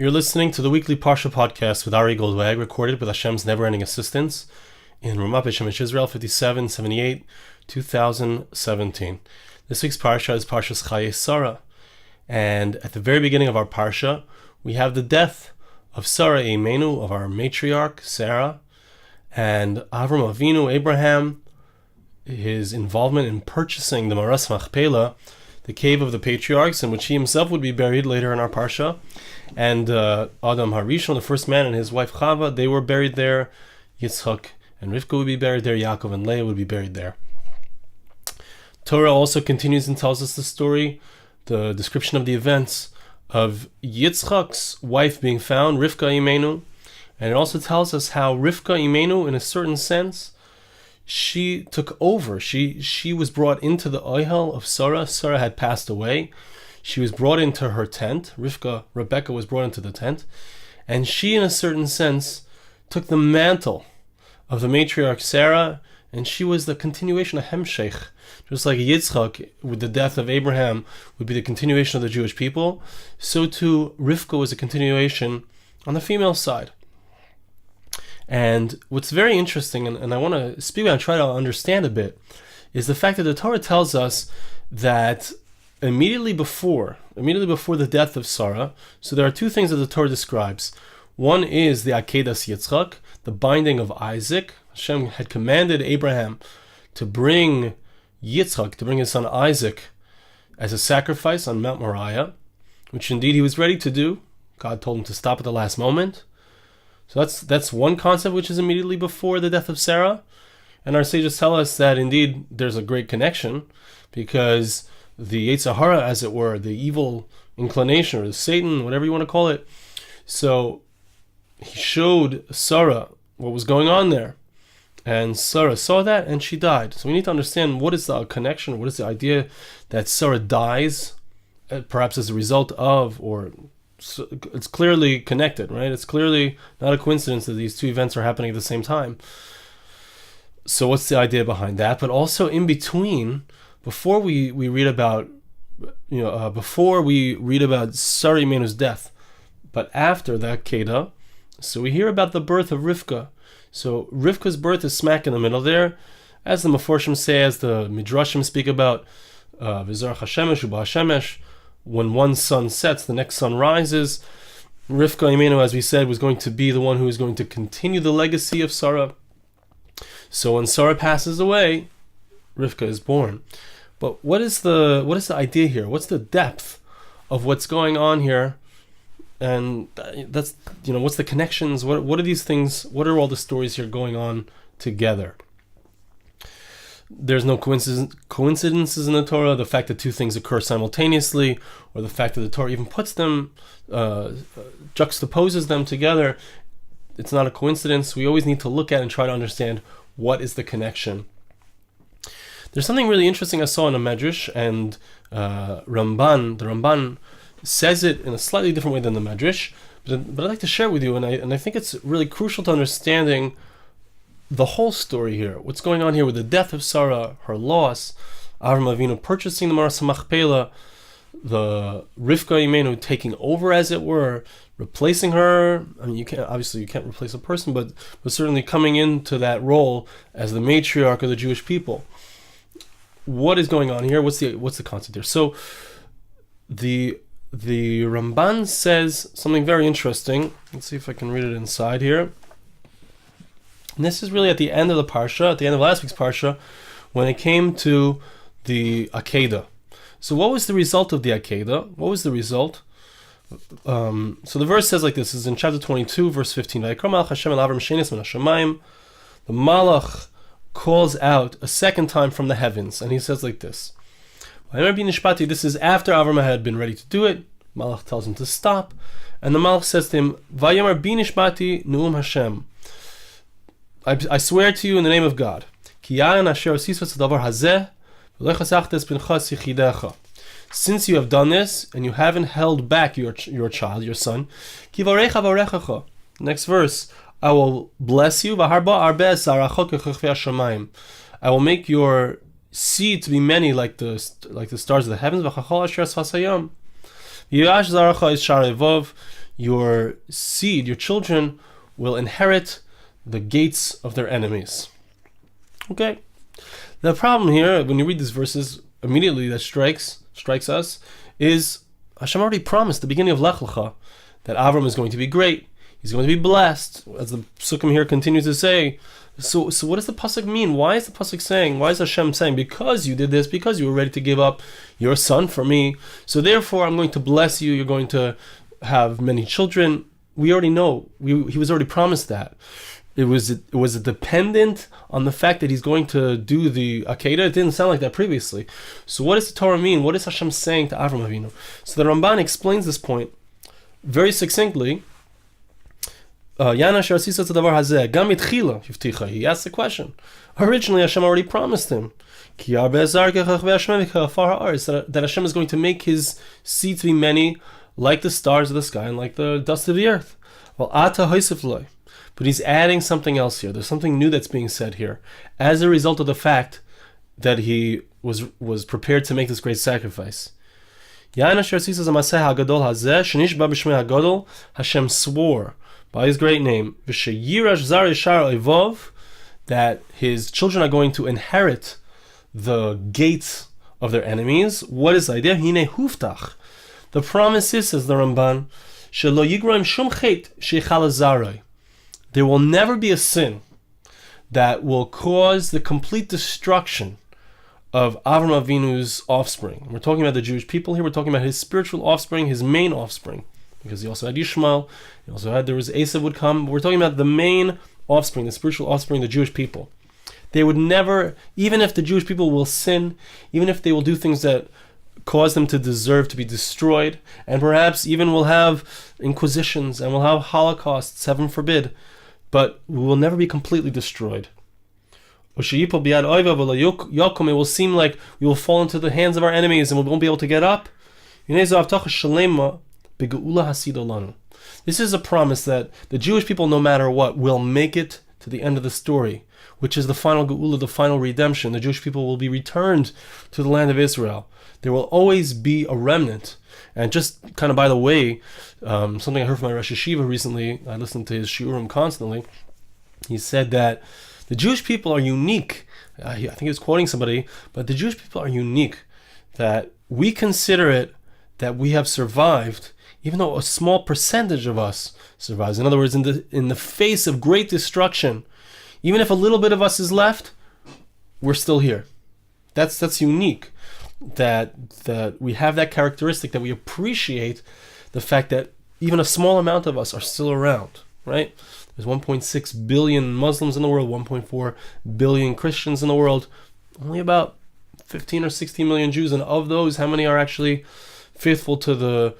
You're listening to the weekly Parsha podcast with Ari Goldwag, recorded with Hashem's never-ending assistance in Ramah Shemesh Israel 5778, 2017. This week's Parsha is Parsha's Chayei Sarah. And at the very beginning of our Parsha, we have the death of Sarah Imenu, of our matriarch, Sarah, and Avraham Avinu, Abraham, his involvement in purchasing the Maras Machpelah, the cave of the patriarchs, in which he himself would be buried later in our Parsha. And Adam Harishon, the first man, and his wife Chava, they were buried there. Yitzchak and Rivka would be buried there. Yaakov and Leah would be buried there. Torah also continues and tells us the story, the description of the events of Yitzchak's wife being found, Rivka Imenu. And it also tells us how Rivka Imenu, in a certain sense, she took over. She was brought into the ohel of Sarah. Sarah had passed away. She was brought into her tent. Rebecca was brought into the tent. And she, in a certain sense, took the mantle of the matriarch Sarah, and she was the continuation of Hemshech. Just like Yitzchak, with the death of Abraham, would be the continuation of the Jewish people, so too Rivka was a continuation on the female side. And what's very interesting, and I want to speak about and try to understand a bit, is the fact that the Torah tells us that immediately before the death of Sarah, so there are two things that the Torah describes. One is the Akeida Yitzchak, the binding of Isaac. Hashem had commanded Abraham to bring Yitzchak, to bring his son Isaac, as a sacrifice on Mount Moriah, which indeed he was ready to do. God told him to stop at the last moment. So that's one concept which is immediately before the death of Sarah. And our sages tell us that indeed there's a great connection, because the Yetzer Hara, as it were, the evil inclination, or the Satan, whatever you want to call it, so he showed Sarah what was going on there. And Sarah saw that and she died. So we need to understand what is the connection, what is the idea that Sarah dies, perhaps as a result of, or it's clearly connected, right? It's clearly not a coincidence that these two events are happening at the same time. So what's the idea behind that? But also in between, before we read about, before we read about Sarah Imenu's death, but after that Akeida, so we hear about the birth of Rivka. So Rivka's birth is smack in the middle there, as the Meforshim say, as the Midrashim speak about, V'zarach Hashemesh u'ba Hashemesh, when one sun sets, the next sun rises. Rivka Imenu, as we said, was going to be the one who is going to continue the legacy of Sarah. So when Sarah passes away, Rivka is born. But what is the idea here? What's the depth of what's going on here? And that's, what's the connections? What are these things? What are all the stories here going on together? There's no coincidences in the Torah. The fact that two things occur simultaneously, or the fact that the Torah even puts them, juxtaposes them together, it's not a coincidence. We always need to look at and try to understand what is the connection. There's something really interesting I saw in a Medrash, and the Ramban says it in a slightly different way than the Medrash, but I'd like to share it with you, and I think it's really crucial to understanding the whole story here. What's going on here with the death of Sarah, her loss, Avraham Avinu purchasing the Maras Machpelah, the Rivka Imenu taking over, as it were, replacing her. I mean, you can't replace a person, but certainly coming into that role as the matriarch of the Jewish people. What is going on here? What's the concept here? So the Ramban says something very interesting. Let's see if I can read it inside here. And this is really at the end of the Parsha, at the end of last week's Parsha, when it came to the Akeida. So what was the result of the Akeida? What was the result? So the verse says like this. This is in chapter 22, verse 15. The Malach calls out a second time from the heavens, and he says like this. This is after Avraham had been ready to do it. Malach tells him to stop, and the Malach says to him, Vayamar bi nishbati nu'um Hashem. I swear to you in the name of God. Since you have done this, and you haven't held back your child, your son, next verse, I will bless you. I will make your seed to be many like the stars of the heavens. your seed, your children, will inherit the gates of their enemies. Okay? The problem here, when you read these verses, immediately that strikes us, is Hashem already promised at the beginning of Lech Lecha that Avraham is going to be great. He's going to be blessed, as the Psukim here continues to say. So what does the Pasuk mean? Why is the Pasuk saying, why is Hashem saying, because you did this, because you were ready to give up your son for me, so therefore I'm going to bless you, you're going to have many children? We already know, he was already promised that. It was dependent on the fact that he's going to do the Akeida. It didn't sound like that previously. So what does the Torah mean? What is Hashem saying to Avraham Avinu? So the Ramban explains this point very succinctly. He asked the question. Originally, Hashem already promised him that Hashem is going to make his seed to be many, like the stars of the sky and like the dust of the earth. But he's adding something else here. There's something new that's being said here, as a result of the fact that he was prepared to make this great sacrifice. Hashem swore by his great name that his children are going to inherit the gates of their enemies. What is the idea? The promise is, says the Ramban, there will never be a sin that will cause the complete destruction of Avraham Avinu's offspring. We're talking about the Jewish people here. We're talking about his spiritual offspring, his main offspring, because he also had Yishmael. There was Esav would come. We're talking about the main offspring, the spiritual offspring, the Jewish people. They would never, even if the Jewish people will sin, even if they will do things that cause them to deserve to be destroyed, and perhaps even will have inquisitions and will have holocausts, heaven forbid, but we will never be completely destroyed. It will seem like we will fall into the hands of our enemies and we won't be able to get up. This is a promise that the Jewish people, no matter what, will make it to the end of the story, which is the final geula, the final redemption. The Jewish people will be returned to the land of Israel. There will always be a remnant. And just kind of by the way, something I heard from my Rosh Yeshiva recently, I listened to his shiurim constantly, he said that the Jewish people are unique. I think he was quoting somebody, but the Jewish people are unique, that we consider it that we have survived, even though a small percentage of us survives. In other words, in the face of great destruction, even if a little bit of us is left, we're still here. That's unique. That we have that characteristic, that we appreciate the fact that even a small amount of us are still around, right? There's 1.6 billion Muslims in the world, 1.4 billion Christians in the world, only about 15 or 16 million Jews, and of those, how many are actually faithful to the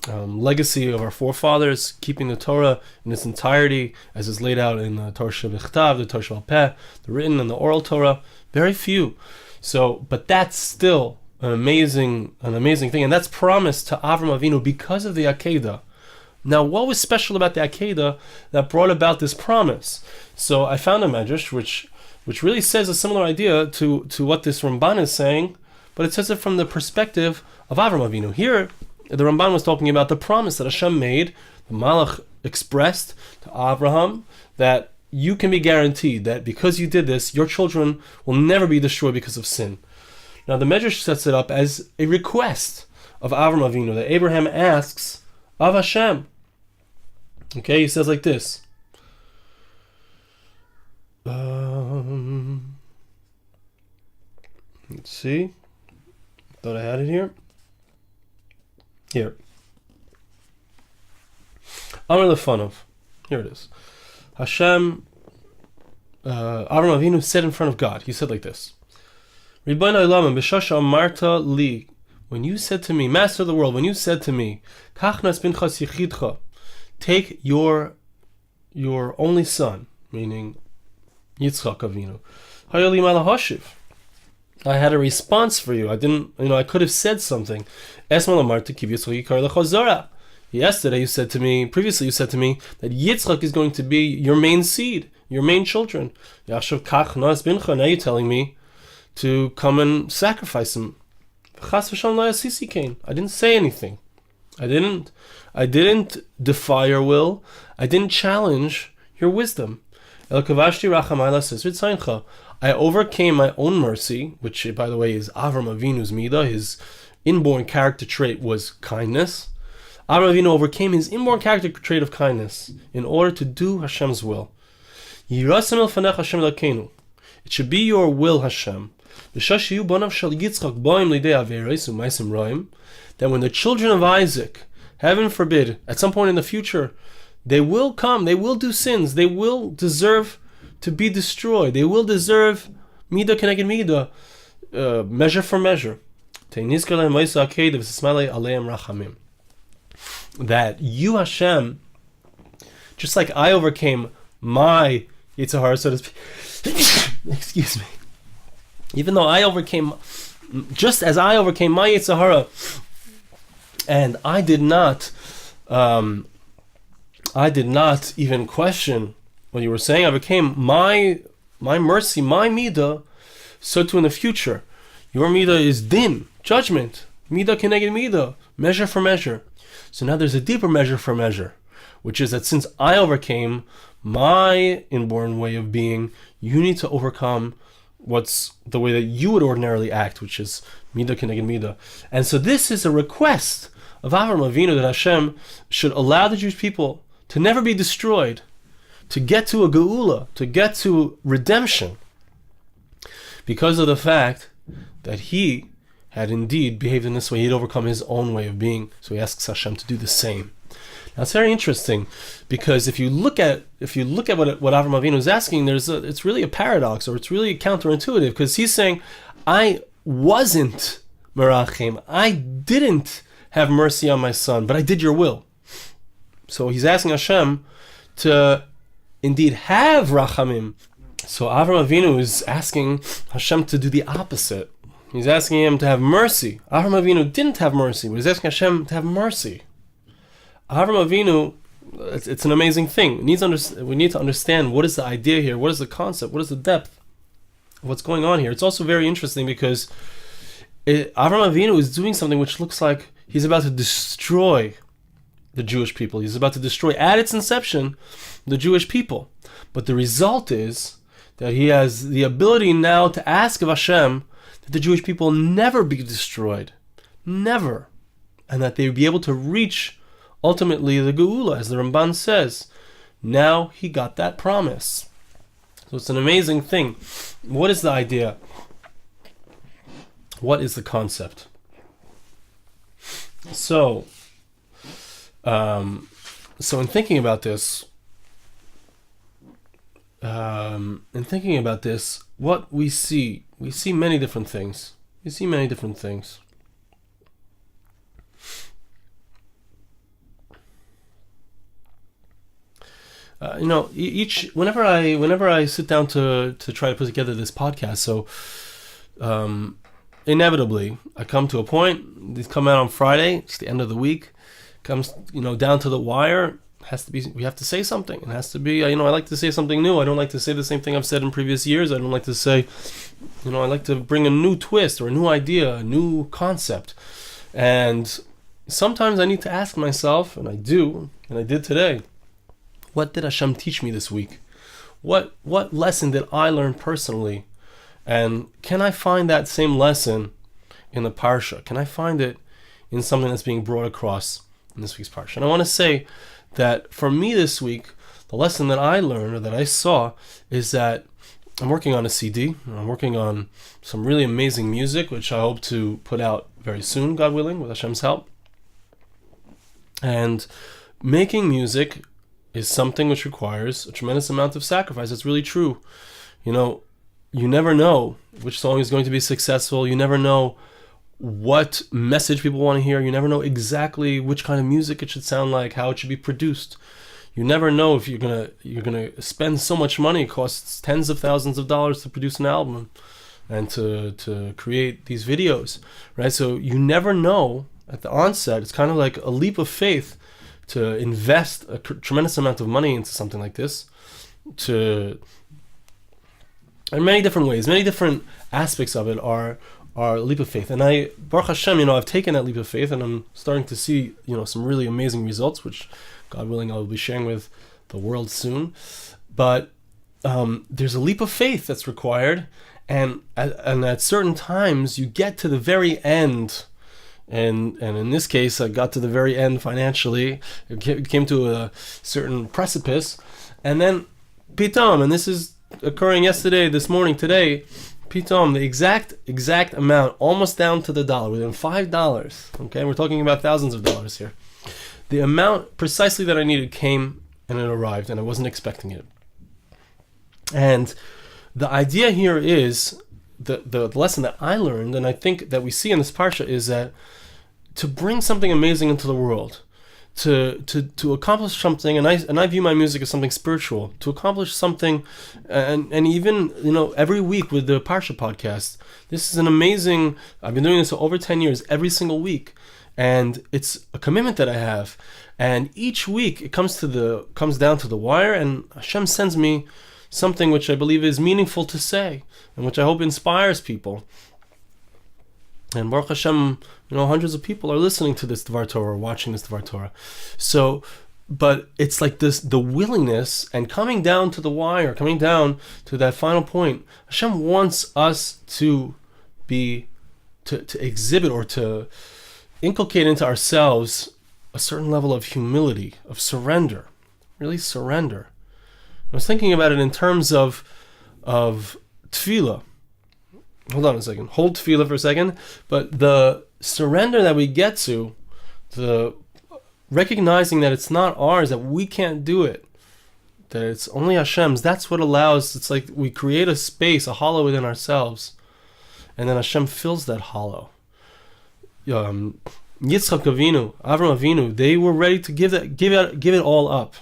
legacy of our forefathers, keeping the Torah in its entirety as is laid out in the Torah Shebichtav, the Torah Sheba'al Peh, the written and the oral Torah? Very few. So, but that's still an amazing thing, and that's promised to Avraham Avinu because of the Akeida. Now, what was special about the Akeida that brought about this promise? So, I found a medrash which really says a similar idea to what this Ramban is saying, but it says it from the perspective of Avraham Avinu. Here, the Ramban was talking about the promise that Hashem made, the Malach expressed to Avraham, that you can be guaranteed that because you did this, your children will never be destroyed because of sin. Now the Medrash sets it up as a request of Avraham Avinu that Abraham asks of Hashem. Okay, he says like this. Let's see. Thought I had it here. Here. Amar Lefanov. Here it is. Hashem, Avraham Avinu said in front of God, he said like this: Ribbono Olam, b'shasha amarta li, when you said to me, Master of the world, when you said to me, Kach nas binchas yichidcha, take your only son, meaning Yitzchak Avinu, hayali malahashiv, I had a response for you. I could have said something. Esma lamarta kiv Yitzchak yikar lechazara. Previously you said to me that Yitzchak is going to be your main seed, your main children. Now you're telling me to come and sacrifice him. I didn't say anything. I didn't defy your will. I didn't challenge your wisdom. I overcame my own mercy, which, by the way, is Avraham Avinu's midah. His inborn character trait was kindness. Avraham Avinu overcame his inborn character trait of kindness in order to do Hashem's will. It should be your will, Hashem, that when the children of Isaac, heaven forbid, at some point in the future, they will come, they will do sins, they will deserve to be destroyed, they will deserve midah keneged midah, measure for measure. That you, Hashem, just like I overcame my Yitzchak, so to speak, excuse me, even though I overcame, just as I overcame my Yitzchak, and I did not even question what you were saying. I became my mercy, my midah. So too in the future, your midah is din, judgment, midah keneged midah, measure for measure. So now there's a deeper measure for measure, which is that since I overcame my inborn way of being, you need to overcome what's the way that you would ordinarily act, which is midah keneged midah. And so this is a request of Avraham Avinu that Hashem should allow the Jewish people to never be destroyed, to get to a geula, to get to redemption, because of the fact that he had indeed behaved in this way. He had overcome his own way of being. So he asks Hashem to do the same. Now it's very interesting, because if you look at what Avraham Avinu is asking, it's really a paradox, or it's really counterintuitive, because he's saying, I wasn't merachim, I didn't have mercy on my son, but I did your will. So he's asking Hashem to indeed have rachamim. So Avraham Avinu is asking Hashem to do the opposite. He's asking him to have mercy. Avraham Avinu didn't have mercy, but he's asking Hashem to have mercy. Avraham Avinu, it's an amazing thing. We need to understand what is the idea here, what is the concept, what is the depth of what's going on here. It's also very interesting because Avraham Avinu is doing something which looks like he's about to destroy the Jewish people. He's about to destroy, at its inception, the Jewish people. But the result is that he has the ability now to ask of Hashem that the Jewish people never be destroyed. Never. And that they be able to reach ultimately the Geula, as the Ramban says. Now he got that promise. So it's an amazing thing. What is the idea? What is the concept? So in thinking about this, what we see many different things. Whenever I sit down to try to put together this podcast, so inevitably I come to a point. These come out on Friday. It's the end of the week. Comes down to the wire. We have to say something. It has to be. I like to say something new. I don't like to say the same thing I've said in previous years. I don't like to say. I like to bring a new twist or a new idea, a new concept. And sometimes I need to ask myself, and I do, and I did today. What did Hashem teach me this week? What lesson did I learn personally? And can I find that same lesson in the Parsha? Can I find it in something that's being brought across in this week's Parsha? And I want to say that for me this week, the lesson that I learned or that I saw is that I'm working on a CD. I'm working on some really amazing music, which I hope to put out very soon, God willing, with Hashem's help. And making music is something which requires a tremendous amount of sacrifice. It's really true. You never know which song is going to be successful. You never know what message people want to hear. You never know exactly which kind of music it should sound like, how it should be produced. You never know if you're gonna spend so much money. It costs tens of thousands of dollars to produce an album and to create these videos, right? So you never know at the onset. It's kind of like a leap of faith to invest a tremendous amount of money into something like this, in many different ways. Many different aspects of it are our leap of faith. And I, Baruch Hashem, I've taken that leap of faith, and I'm starting to see, some really amazing results, which, God willing, I will be sharing with the world soon. But there's a leap of faith that's required, and at certain times you get to the very end. And in this case, I got to the very end financially. It came to a certain precipice, and then pitam, and this is occurring yesterday, this morning, today. Pitam, the exact amount, almost down to the dollar, within $5. Okay, we're talking about thousands of dollars here. The amount precisely that I needed came, and it arrived, and I wasn't expecting it. And the idea here is the lesson that I learned, and I think that we see in this parsha, is that to bring something amazing into the world, to accomplish something, and I view my music as something spiritual, to accomplish something, and even every week with the Parsha podcast, this is an amazing. I've been doing this for over 10 years, every single week, and it's a commitment that I have. And each week it comes down to the wire, and Hashem sends me something which I believe is meaningful to say, and which I hope inspires people. And Baruch Hashem, hundreds of people are listening to this Dvar Torah, or watching this Dvar Torah. So, but it's like this, the willingness, and coming down to the wire, coming down to that final point. Hashem wants us to exhibit, or to inculcate into ourselves a certain level of humility, of surrender, really surrender. I was thinking about it in terms of tefillah. Hold on a second. Hold tefillah for a second. But the surrender that we get to, the recognizing that it's not ours, that we can't do it, that it's only Hashem's, that's what allows, it's like we create a space, a hollow within ourselves, and then Hashem fills that hollow. Yitzchak Avinu, Avraham Avinu, they were ready to give it all up.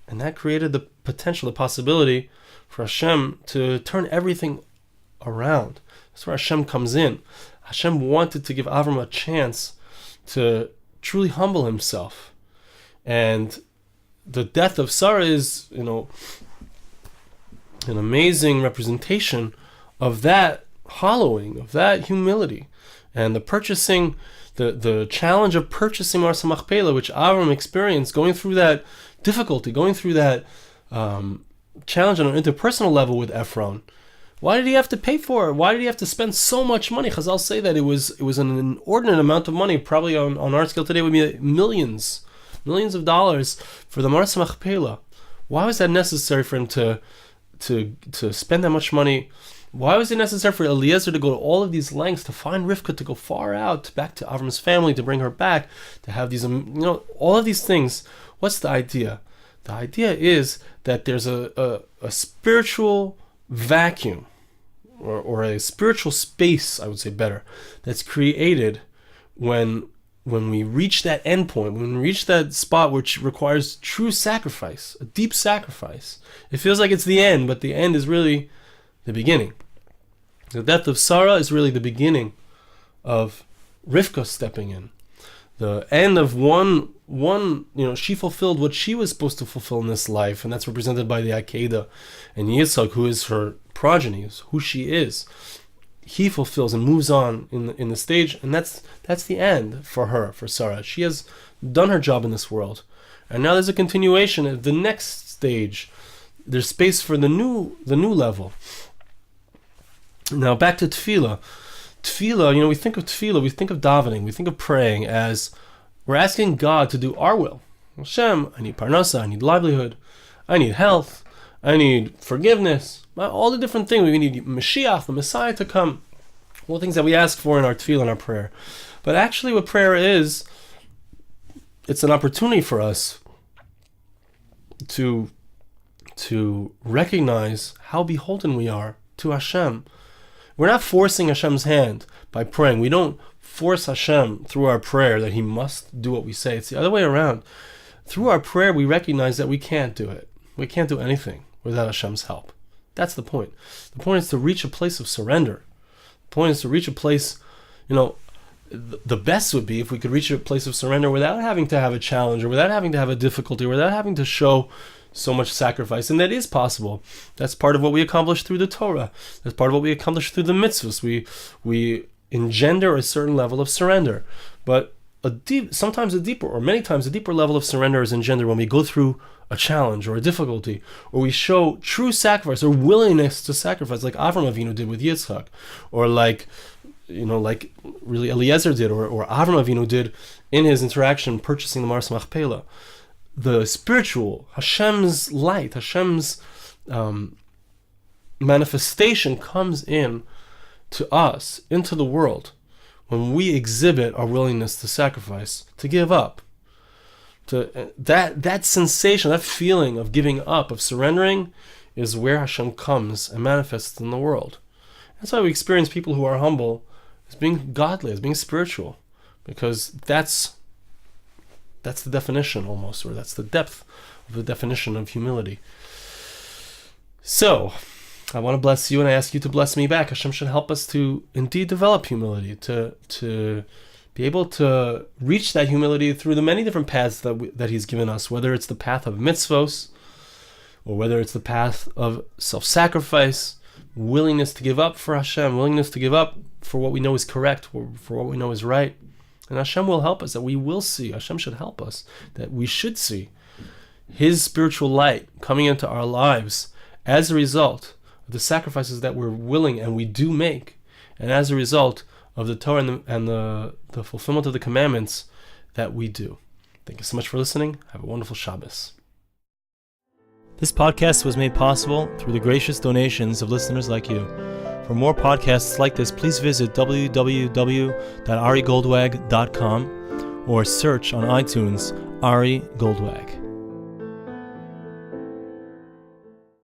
And that created the potential, the possibility for Hashem to turn everything around. That's where Hashem comes in. Hashem wanted to give Avraham a chance to truly humble himself. And the death of Sarah is, an amazing representation of that hollowing, of that humility. And the purchasing, the challenge of purchasing Marsa Machpelah, which Avraham experienced, going through that difficulty, going through that challenge on an interpersonal level with Ephron. Why did he have to pay for it? Why did he have to spend so much money? Chazal say that it was an inordinate amount of money. Probably on our scale today would be millions of dollars for the Marsa Machpelah. Why was that necessary for him to spend that much money? Why was it necessary for Eliezer to go to all of these lengths to find Rivka, to go far out, back to Avram's family, to bring her back, to have these, all of these things? What's the idea? The idea is that there's a spiritual vacuum, or a spiritual space, I would say better, that's created when we reach that end point, when we reach that spot which requires true sacrifice, a deep sacrifice. It feels like it's the end, but the end is really the beginning. The death of Sarah is really the beginning of Rivka stepping in. The end of one, she fulfilled what she was supposed to fulfill in this life, and that's represented by the Akeida. And Yitzchak, who is her progeny, is who she is. He fulfills and moves on in the stage, and that's the end for her, for Sarah. She has done her job in this world, and now there's a continuation at the next stage. There's space for the new level. Now back to tefillah. Tefillah, we think of tefillah, we think of davening, we think of praying as we're asking God to do our will. Hashem, I need parnasa, I need livelihood, I need health, I need forgiveness, all the different things. We need Mashiach, the Messiah, to come. All the things that we ask for in our tefillah and our prayer. But actually what prayer is, it's an opportunity for us to recognize how beholden we are to Hashem. We're not forcing Hashem's hand by praying. We don't force Hashem through our prayer that he must do what we say. It's the other way around. Through our prayer, we recognize that we can't do it. We can't do anything without Hashem's help. That's the point. The point is to reach a place of surrender. The point is to reach a place, the best would be if we could reach a place of surrender without having to have a challenge, or without having to have a difficulty, or without having to show so much sacrifice. And that is possible. That's part of what we accomplish through the Torah. That's part of what we accomplish through the mitzvahs. We engender a certain level of surrender. But sometimes a deeper, or many times a deeper level of surrender is engendered when we go through a challenge or a difficulty, or we show true sacrifice or willingness to sacrifice, like Avraham Avinu did with Yitzchak, or like really Eliezer did, or Avraham Avinu did in his interaction purchasing the Mars Machpelah. The spiritual, Hashem's light, Hashem's manifestation comes in to us, into the world, when we exhibit our willingness to sacrifice, to give up. To that sensation, that feeling of giving up, of surrendering, is where Hashem comes and manifests in the world. That's why we experience people who are humble as being godly, as being spiritual, because that's the definition almost, or that's the depth of the definition of humility. So, I want to bless you, and I ask you to bless me back. Hashem should help us to indeed develop humility, to be able to reach that humility through the many different paths that He's given us, whether it's the path of mitzvos, or whether it's the path of self-sacrifice, willingness to give up for Hashem, willingness to give up for what we know is correct, or for what we know is right. And Hashem will help us, that we will see, Hashem should help us, that we should see His spiritual light coming into our lives as a result of the sacrifices that we're willing and we do make, and as a result of the Torah and the fulfillment of the commandments that we do. Thank you so much for listening. Have a wonderful Shabbos. This podcast was made possible through the gracious donations of listeners like you. For more podcasts like this, please visit www.arigoldwag.com or search on iTunes Ari Goldwag.